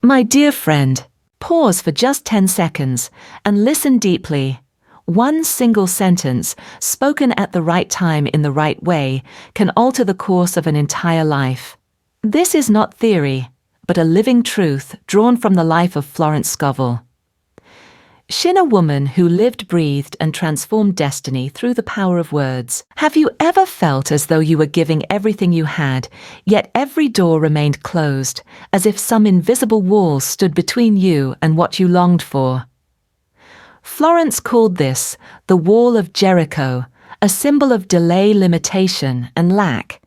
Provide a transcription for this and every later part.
My dear friend, pause for just 10 seconds and listen deeply. One single sentence, spoken at the right time in the right way, can alter the course of an entire life. This is not theory, but a living truth drawn from the life of Florence Scovel Shinn, a woman who lived, breathed, and transformed destiny through the power of words. Have you ever felt as though you were giving everything you had, yet every door remained closed, as if some invisible wall stood between you and what you longed for? Florence called this the Wall of Jericho, a symbol of delay, limitation, and lack.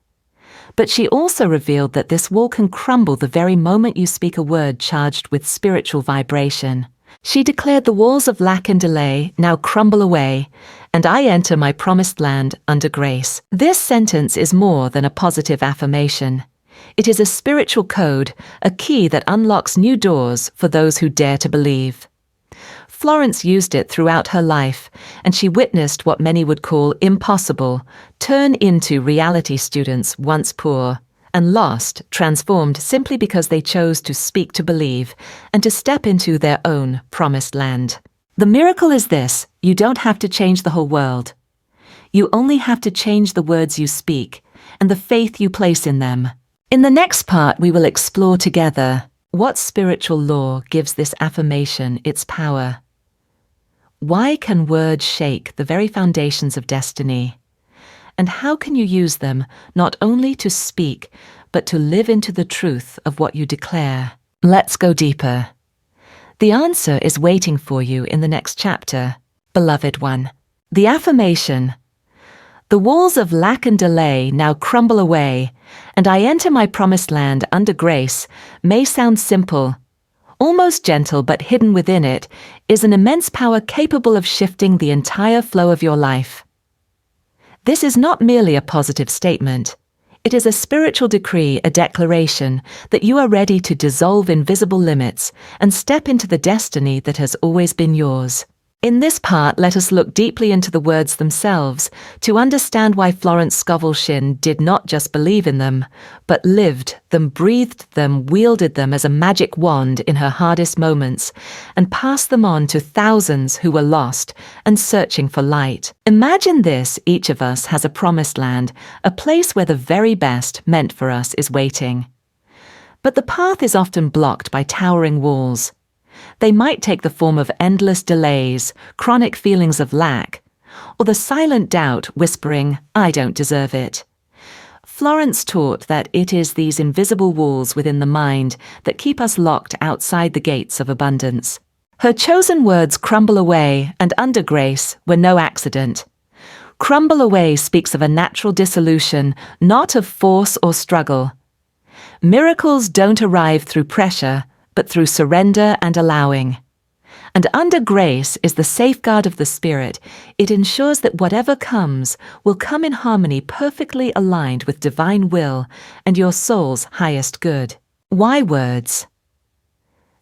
But she also revealed that this wall can crumble the very moment you speak a word charged with spiritual vibration. She declared, "The walls of lack and delay now crumble away, and I enter my promised land under grace." This sentence is more than a positive affirmation. It is a spiritual code, a key that unlocks new doors for those who dare to believe. Florence used it throughout her life, and she witnessed what many would call impossible turn into reality. Students once poor and lost, transformed simply because they chose to speak to believe and to step into their own promised land. The miracle is this: you don't have to change the whole world. You only have to change the words you speak and the faith you place in them. In the next part, we will explore together what spiritual law gives this affirmation its power. Why can words shake the very foundations of destiny? And how can you use them not only to speak, but to live into the truth of what you declare? Let's go deeper. The answer is waiting for you in the next chapter, beloved one. The affirmation: the walls of lack and delay now crumble away, and I enter my promised land under grace, may sound simple, almost gentle, but hidden within it is an immense power capable of shifting the entire flow of your life. This is not merely a positive statement. It is a spiritual decree, a declaration that you are ready to dissolve invisible limits and step into the destiny that has always been yours. In this part, let us look deeply into the words themselves to understand why Florence Scovel Shinn did not just believe in them, but lived them, breathed them, wielded them as a magic wand in her hardest moments, and passed them on to thousands who were lost and searching for light. Imagine this: each of us has a promised land, a place where the very best meant for us is waiting. But the path is often blocked by towering walls. They might take the form of endless delays, chronic feelings of lack, or the silent doubt whispering, "I don't deserve it." Florence taught that it is these invisible walls within the mind that keep us locked outside the gates of abundance. Her chosen words, "crumble away" and "under grace," were no accident. Crumble away speaks of a natural dissolution, not of force or struggle. Miracles don't arrive through pressure, but through surrender and allowing. And under grace is the safeguard of the Spirit. It ensures that whatever comes will come in harmony, perfectly aligned with divine will and your soul's highest good. Why words?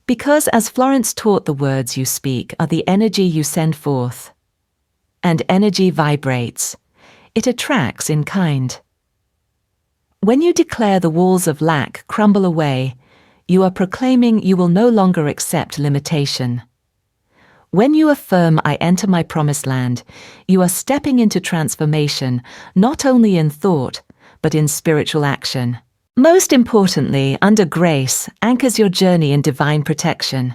Because, as Florence taught, the words you speak are the energy you send forth. And energy vibrates. It attracts in kind. When you declare the walls of lack crumble away, you are proclaiming you will no longer accept limitation. When you affirm, "I enter my promised land," you are stepping into transformation, not only in thought, but in spiritual action. Most importantly, under grace anchors your journey in divine protection.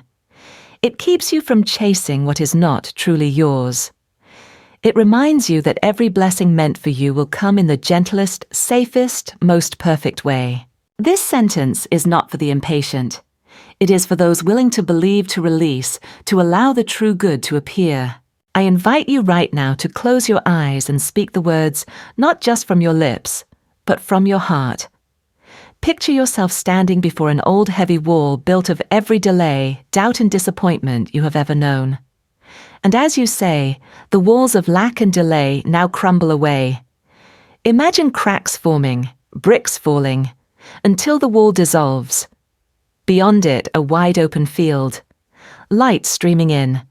It keeps you from chasing what is not truly yours. It reminds you that every blessing meant for you will come in the gentlest, safest, most perfect way. This sentence is not for the impatient. It is for those willing to believe, to release, to allow the true good to appear. I invite you right now to close your eyes and speak the words not just from your lips, but from your heart. Picture yourself standing before an old heavy wall built of every delay, doubt and disappointment you have ever known. And as you say, "The walls of lack and delay now crumble away," imagine cracks forming, bricks falling, until the wall dissolves. Beyond it, a wide open field, light streaming in,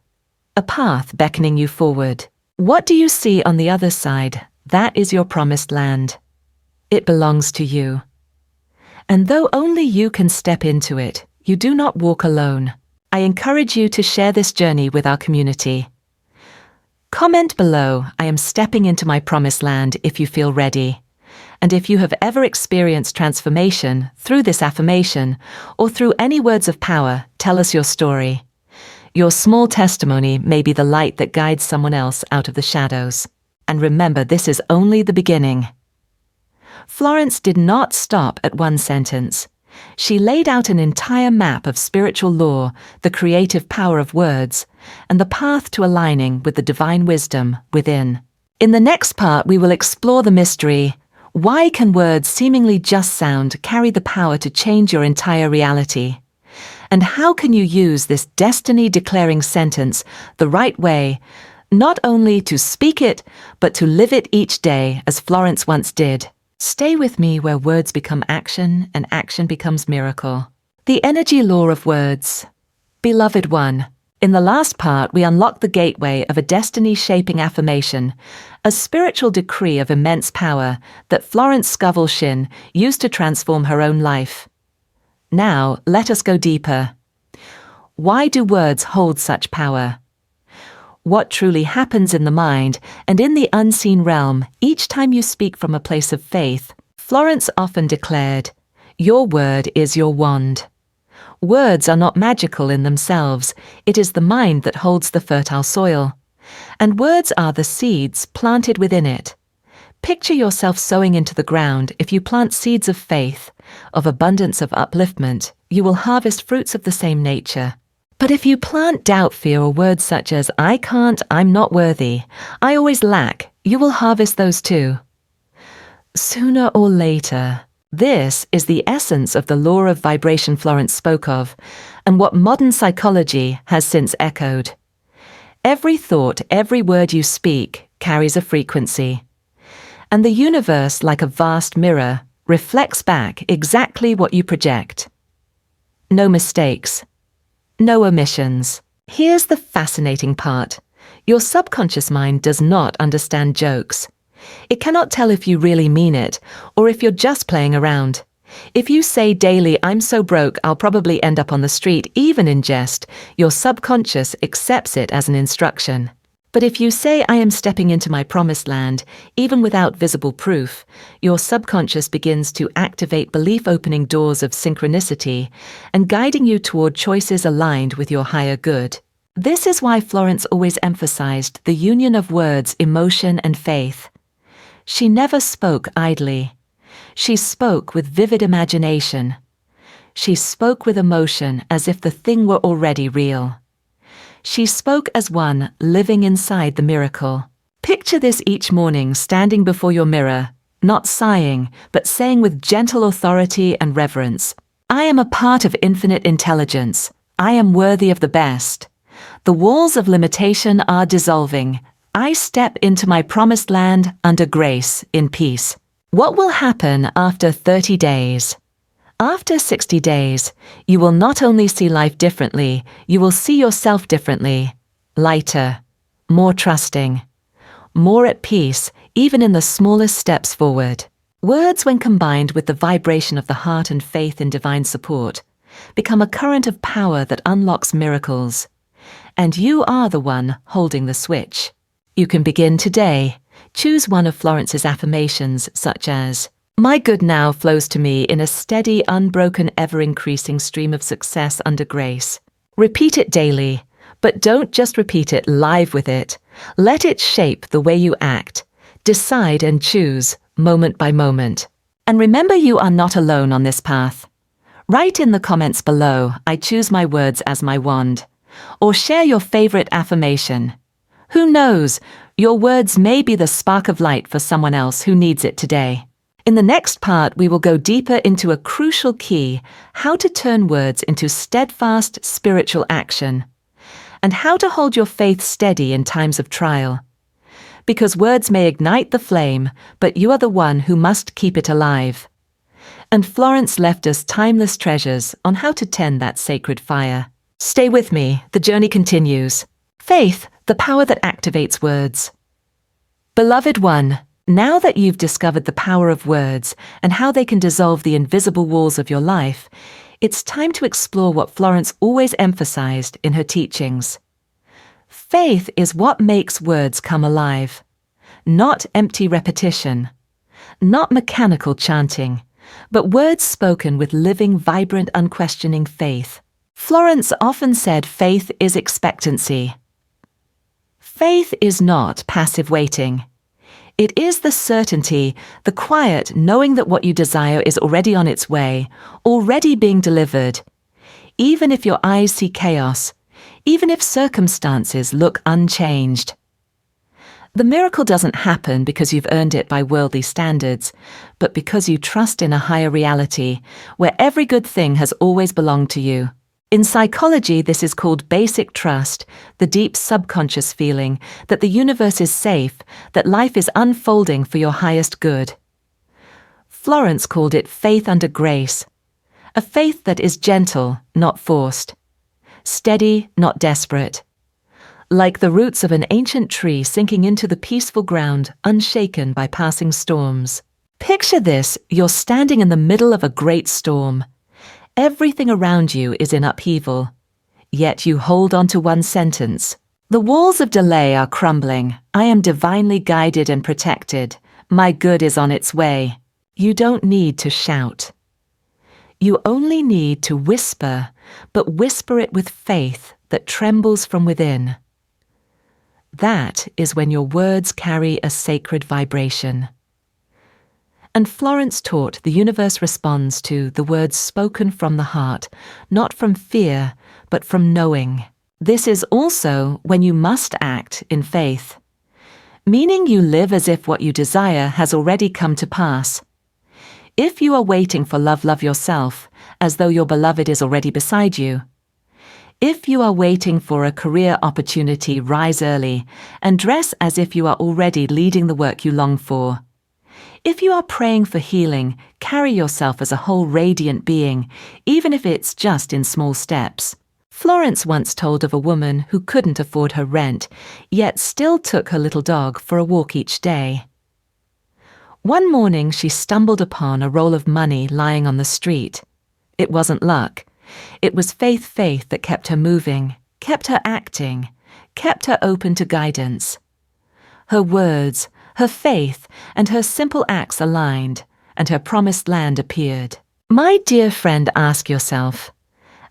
a path beckoning you forward. What do you see on the other side? That is your promised land. It belongs to you. And though only you can step into it, you do not walk alone. I encourage you to share this journey with our community. Comment below, I am stepping into my promised land if you feel ready. And if you have ever experienced transformation through this affirmation or through any words of power, tell us your story. Your small testimony may be the light that guides someone else out of the shadows. And remember, this is only the beginning. Florence did not stop at one sentence. She laid out an entire map of spiritual law, the creative power of words, and the path to aligning with the divine wisdom within. In the next part, we will explore the mystery. Why can words seemingly just sound carry the power to change your entire reality? And how can you use this destiny-declaring sentence the right way, not only to speak it, but to live it each day as Florence once did? Stay with me where words become action and action becomes miracle. The energy law of words. Beloved one, in the last part we unlock the gateway of a destiny-shaping affirmation, a spiritual decree of immense power that Florence Scovel Shinn used to transform her own life. Now, let us go deeper. Why do words hold such power? What truly happens in the mind and in the unseen realm each time you speak from a place of faith? Florence often declared, "Your word is your wand." Words are not magical in themselves. It is the mind that holds the fertile soil. And words are the seeds planted within it. Picture yourself sowing into the ground. If you plant seeds of faith, of abundance, of upliftment, you will harvest fruits of the same nature. But if you plant doubt, fear, or words such as, "I can't, I'm not worthy, I always lack," you will harvest those too. Sooner or later, this is the essence of the law of vibration Florence spoke of, and what modern psychology has since echoed. Every thought, every word you speak carries a frequency. And the universe, like a vast mirror, reflects back exactly what you project. No mistakes. No omissions. Here's the fascinating part. Your subconscious mind does not understand jokes. It cannot tell if you really mean it, or if you're just playing around. If you say daily, "I'm so broke, I'll probably end up on the street," even in jest, your subconscious accepts it as an instruction. But if you say, "I am stepping into my promised land," even without visible proof, your subconscious begins to activate belief-opening doors of synchronicity and guiding you toward choices aligned with your higher good. This is why Florence always emphasized the union of words, emotion, and faith. She never spoke idly. She spoke with vivid imagination. She spoke with emotion as if the thing were already real. She spoke as one living inside the miracle. Picture this each morning, standing before your mirror, not sighing, but saying with gentle authority and reverence, "I am a part of infinite intelligence. I am worthy of the best. The walls of limitation are dissolving. I step into my promised land under grace, in peace." What will happen after 30 days? After 60 days, you will not only see life differently, you will see yourself differently. Lighter, more trusting, more at peace, even in the smallest steps forward. Words, when combined with the vibration of the heart and faith in divine support, become a current of power that unlocks miracles. And you are the one holding the switch. You can begin today. Choose one of Florence's affirmations, such as, "My good now flows to me in a steady, unbroken, ever-increasing stream of success under grace." Repeat it daily, but don't just repeat it, live with it. Let it shape the way you act. Decide and choose, moment by moment. And remember, you are not alone on this path. Write in the comments below, "I choose my words as my wand," or share your favorite affirmation. Who knows, your words may be the spark of light for someone else who needs it today. In the next part, we will go deeper into a crucial key, how to turn words into steadfast spiritual action, and how to hold your faith steady in times of trial. Because words may ignite the flame, but you are the one who must keep it alive. And Florence left us timeless treasures on how to tend that sacred fire. Stay with me, the journey continues. Faith, the power that activates words. Beloved one, now that you've discovered the power of words and how they can dissolve the invisible walls of your life, it's time to explore what Florence always emphasized in her teachings. Faith is what makes words come alive, not empty repetition, not mechanical chanting, but words spoken with living, vibrant, unquestioning faith. Florence often said faith is expectancy. Faith is not passive waiting. It is the certainty, the quiet knowing that what you desire is already on its way, already being delivered. Even if your eyes see chaos, even if circumstances look unchanged. The miracle doesn't happen because you've earned it by worldly standards, but because you trust in a higher reality, where every good thing has always belonged to you. In psychology, this is called basic trust, the deep subconscious feeling that the universe is safe, that life is unfolding for your highest good. Florence called it faith under grace, a faith that is gentle, not forced, steady, not desperate, like the roots of an ancient tree sinking into the peaceful ground, unshaken by passing storms. Picture this: you're standing in the middle of a great storm. Everything around you is in upheaval, yet you hold on to one sentence. The walls of delay are crumbling. I am divinely guided and protected. My good is on its way. You don't need to shout. You only need to whisper, but whisper it with faith that trembles from within. That is when your words carry a sacred vibration. And Florence taught the universe responds to the words spoken from the heart, not from fear, but from knowing. This is also when you must act in faith, meaning you live as if what you desire has already come to pass. If you are waiting for love, love yourself, as though your beloved is already beside you. If you are waiting for a career opportunity, rise early and dress as if you are already leading the work you long for. If you are praying for healing, carry yourself as a whole radiant being, even if it's just in small steps. Florence once told of a woman who couldn't afford her rent, yet still took her little dog for a walk each day. One morning she stumbled upon a roll of money lying on the street. It wasn't luck. It was faith that kept her moving, kept her acting, kept her open to guidance. Her words, her faith, and her simple acts aligned, and her promised land appeared. My dear friend, ask yourself,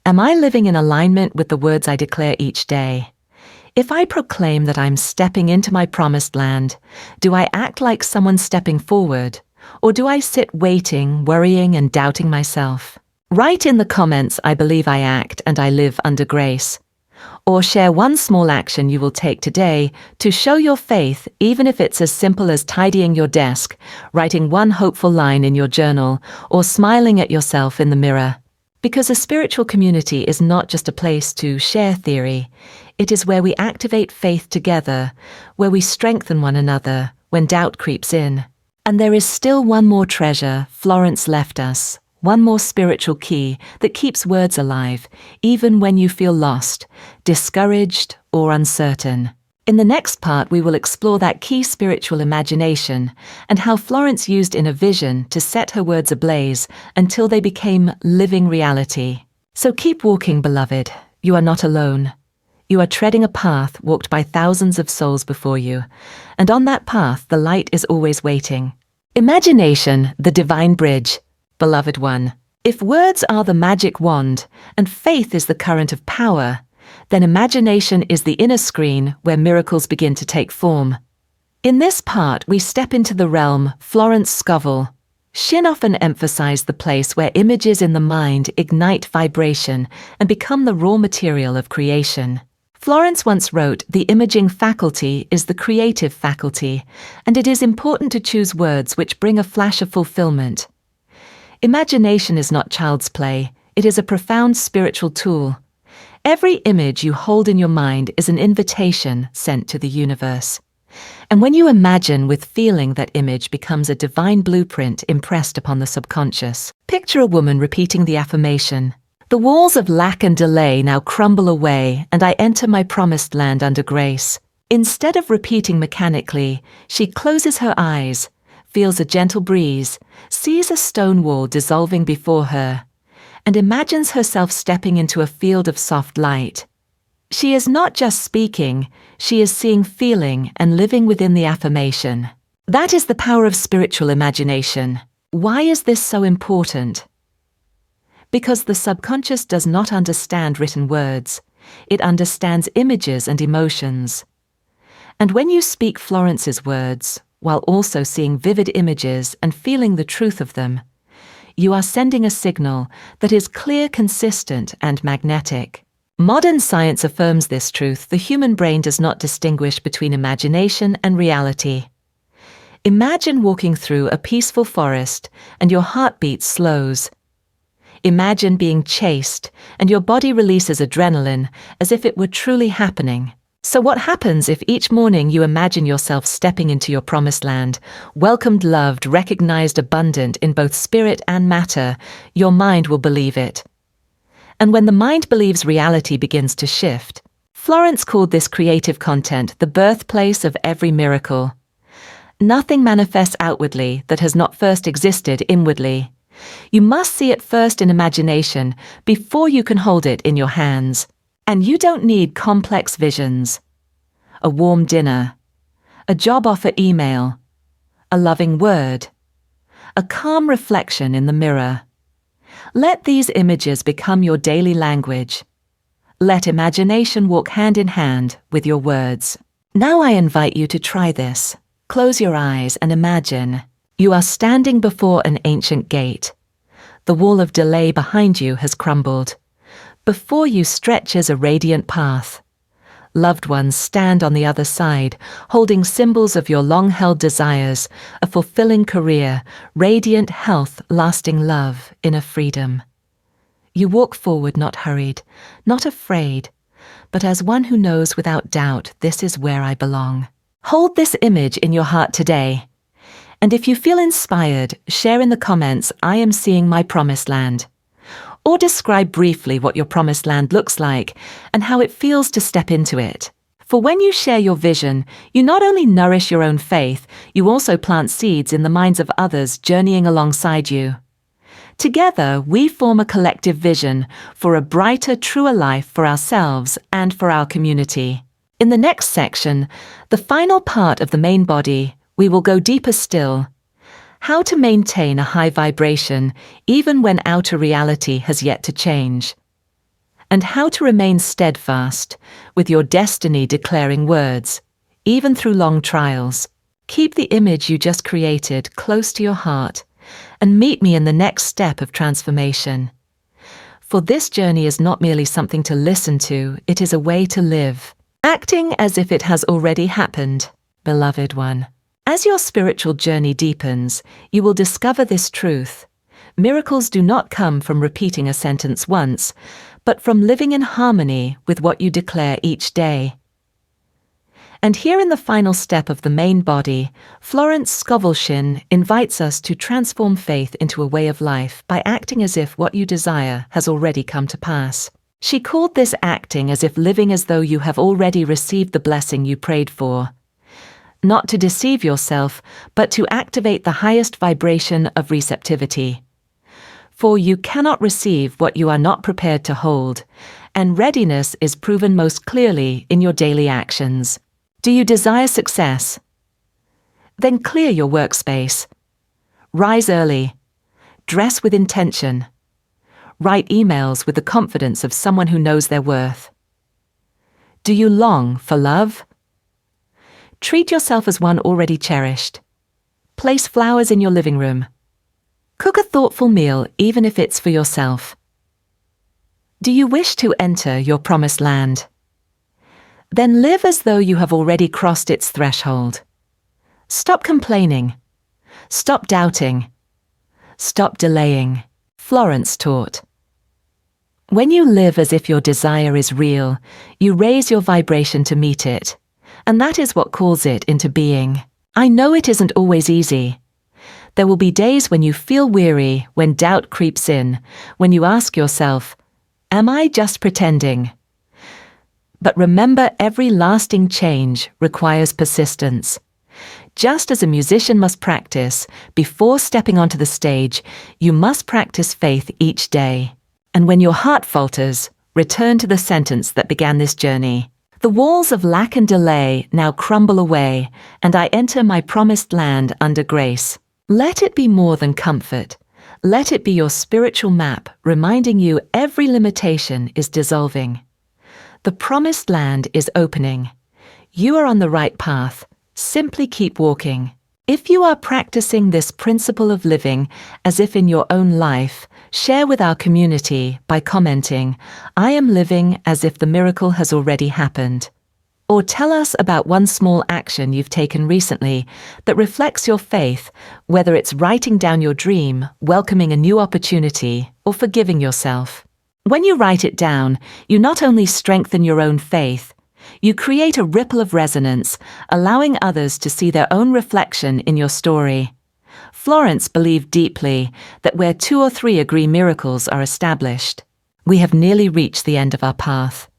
am I living in alignment with the words I declare each day? If I proclaim that I'm stepping into my promised land, do I act like someone stepping forward, or do I sit waiting, worrying, and doubting myself? Write in the comments, I believe I act and I live under grace. Or share one small action you will take today to show your faith, even if it's as simple as tidying your desk, writing one hopeful line in your journal, or smiling at yourself in the mirror. Because a spiritual community is not just a place to share theory, it is where we activate faith together, where we strengthen one another when doubt creeps in. And there is still one more treasure Florence left us. One more spiritual key that keeps words alive, even when you feel lost, discouraged, or uncertain. In the next part, we will explore that key spiritual imagination and how Florence used in a vision to set her words ablaze until they became living reality. So keep walking, beloved. You are not alone. You are treading a path walked by thousands of souls before you, and on that path, the light is always waiting. Imagination, the divine bridge. Beloved one, if words are the magic wand and faith is the current of power, then imagination is the inner screen where miracles begin to take form. In this part, we step into the realm Florence Scovel Shinn often emphasized the place where images in the mind ignite vibration and become the raw material of creation. Florence once wrote, "The imaging faculty is the creative faculty, and it is important to choose words which bring a flash of fulfillment." Imagination is not child's play, it is a profound spiritual tool. Every image you hold in your mind is an invitation sent to the universe. And when you imagine with feeling, that image becomes a divine blueprint impressed upon the subconscious. Picture a woman repeating the affirmation, "The walls of lack and delay now crumble away, and I enter my promised land under grace." Instead of repeating mechanically, she closes her eyes, feels a gentle breeze, sees a stone wall dissolving before her, and imagines herself stepping into a field of soft light. She is not just speaking, she is seeing, feeling, and living within the affirmation. That is the power of spiritual imagination. Why is this so important? Because the subconscious does not understand written words. It understands images and emotions. And when you speak Florence's words, while also seeing vivid images and feeling the truth of them, you are sending a signal that is clear, consistent, and magnetic. Modern science affirms this truth. The human brain does not distinguish between imagination and reality. Imagine walking through a peaceful forest and your heartbeat slows. Imagine being chased and your body releases adrenaline as if it were truly happening. So what happens if each morning you imagine yourself stepping into your promised land, welcomed, loved, recognized, abundant in both spirit and matter? Your mind will believe it. And when the mind believes, reality begins to shift. Florence called this creative content the birthplace of every miracle. Nothing manifests outwardly that has not first existed inwardly. You must see it first in imagination before you can hold it in your hands. And you don't need complex visions. A warm dinner, a job offer email, a loving word, a calm reflection in the mirror. Let these images become your daily language. Let imagination walk hand in hand with your words. Now I invite you to try this. Close your eyes and imagine you are standing before an ancient gate. The wall of delay behind you has crumbled. Before you stretches a radiant path. Loved ones stand on the other side, holding symbols of your long-held desires, a fulfilling career, radiant health, lasting love, inner freedom. You walk forward not hurried, not afraid, but as one who knows without doubt, this is where I belong. Hold this image in your heart today. And if you feel inspired, share in the comments, I am seeing my promised land. Or describe briefly what your promised land looks like and how it feels to step into it. For when you share your vision, you not only nourish your own faith, you also plant seeds in the minds of others journeying alongside you. Together, we form a collective vision for a brighter, truer life for ourselves and for our community. In the next section, the final part of the main body, we will go deeper still. How to maintain a high vibration even when outer reality has yet to change. And how to remain steadfast with your destiny declaring words, even through long trials. Keep the image you just created close to your heart and meet me in the next step of transformation. For this journey is not merely something to listen to, it is a way to live. Acting as if it has already happened, beloved one. As your spiritual journey deepens, you will discover this truth. Miracles do not come from repeating a sentence once, but from living in harmony with what you declare each day. And here in the final step of the main body, Florence Scovel Shinn invites us to transform faith into a way of life by acting as if what you desire has already come to pass. She called this acting as if living as though you have already received the blessing you prayed for. Not to deceive yourself, but to activate the highest vibration of receptivity. For you cannot receive what you are not prepared to hold, and readiness is proven most clearly in your daily actions. Do you desire success? Then clear your workspace. Rise early. Dress with intention. Write emails with the confidence of someone who knows their worth. Do you long for love? Treat yourself as one already cherished. Place flowers in your living room. Cook a thoughtful meal, even if it's for yourself. Do you wish to enter your promised land? Then live as though you have already crossed its threshold. Stop complaining. Stop doubting. Stop delaying. Florence taught. When you live as if your desire is real, you raise your vibration to meet it. And that is what calls it into being. I know it isn't always easy. There will be days when you feel weary, when doubt creeps in, when you ask yourself, am I just pretending? But remember, every lasting change requires persistence. Just as a musician must practice, before stepping onto the stage, you must practice faith each day. And when your heart falters, return to the sentence that began this journey. The walls of lack and delay now crumble away, and I enter my promised land under grace. Let it be more than comfort. Let it be your spiritual map, reminding you every limitation is dissolving. The promised land is opening. You are on the right path. Simply keep walking. If you are practicing this principle of living as if in your own life, share with our community by commenting, "I am living as if the miracle has already happened." Or tell us about one small action you've taken recently that reflects your faith, whether it's writing down your dream, welcoming a new opportunity, or forgiving yourself. When you write it down, you not only strengthen your own faith, you create a ripple of resonance, allowing others to see their own reflection in your story. Florence believed deeply that where 2 or 3 agree, miracles are established. We have nearly reached the end of our path.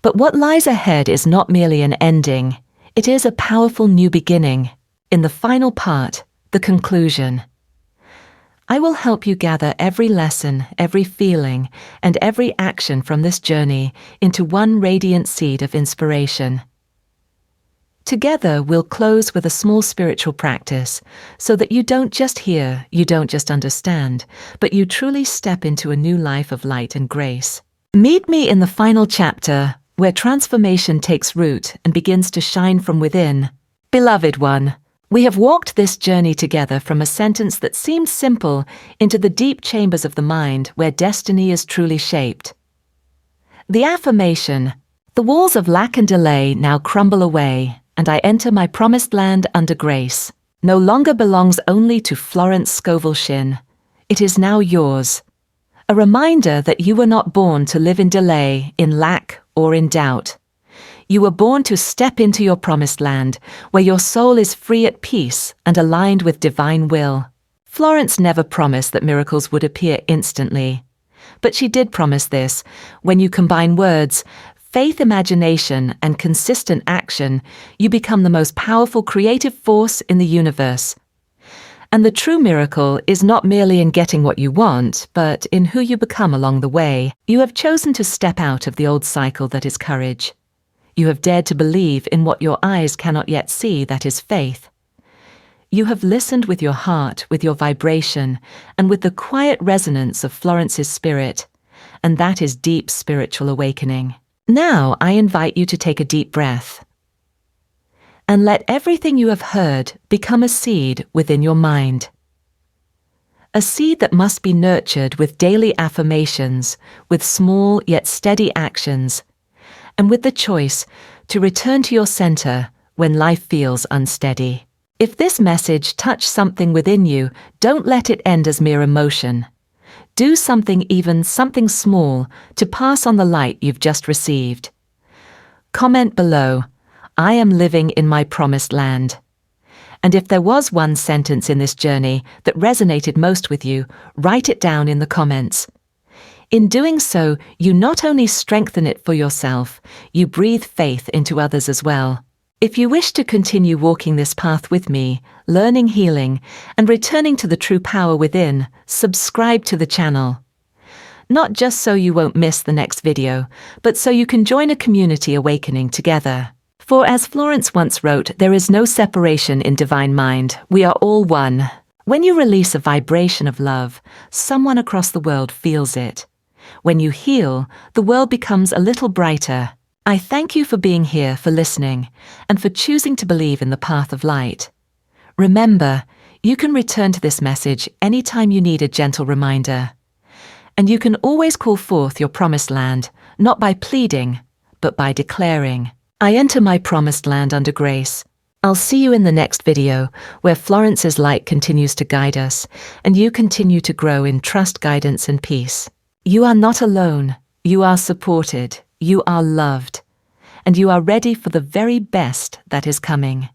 But what lies ahead is not merely an ending, it is a powerful new beginning. In the final part, the conclusion, I will help you gather every lesson, every feeling, and every action from this journey into one radiant seed of inspiration. Together, we'll close with a small spiritual practice so that you don't just hear, you don't just understand, but you truly step into a new life of light and grace. Meet me in the final chapter, where transformation takes root and begins to shine from within. Beloved one, we have walked this journey together from a sentence that seemed simple into the deep chambers of the mind where destiny is truly shaped. The affirmation, the walls of lack and delay now crumble away, and I enter my promised land under grace, no longer belongs only to Florence Scovel Shinn. It is now yours. A reminder that you were not born to live in delay, in lack, or in doubt. You were born to step into your promised land, where your soul is free at peace and aligned with divine will. Florence never promised that miracles would appear instantly. But she did promise this: when you combine words, faith, imagination, and consistent action, you become the most powerful creative force in the universe. And the true miracle is not merely in getting what you want, but in who you become along the way. You have chosen to step out of the old cycle that is courage. You have dared to believe in what your eyes cannot yet see, that is faith. You have listened with your heart, with your vibration, and with the quiet resonance of Florence's spirit, and that is deep spiritual awakening. Now I invite you to take a deep breath and let everything you have heard become a seed within your mind. A seed that must be nurtured with daily affirmations, with small yet steady actions, and with the choice to return to your center when life feels unsteady. If this message touched something within you, don't let it end as mere emotion. Do something, even something small, to pass on the light you've just received. Comment below, I am living in my promised land. And if there was one sentence in this journey that resonated most with you, write it down in the comments. In doing so, you not only strengthen it for yourself, you breathe faith into others as well. If you wish to continue walking this path with me, learning, healing, and returning to the true power within, subscribe to the channel. Not just so you won't miss the next video, but so you can join a community awakening together. For as Florence once wrote, there is no separation in divine mind. We are all one. When you release a vibration of love, someone across the world feels it. When you heal, the world becomes a little brighter. I thank you for being here, for listening, and for choosing to believe in the path of light. Remember, you can return to this message anytime you need a gentle reminder. And you can always call forth your promised land, not by pleading, but by declaring, I enter my promised land under grace. I'll see you in the next video, where Florence's light continues to guide us, and you continue to grow in trust, guidance, and peace. You are not alone. You are supported. You are loved. And you are ready for the very best that is coming.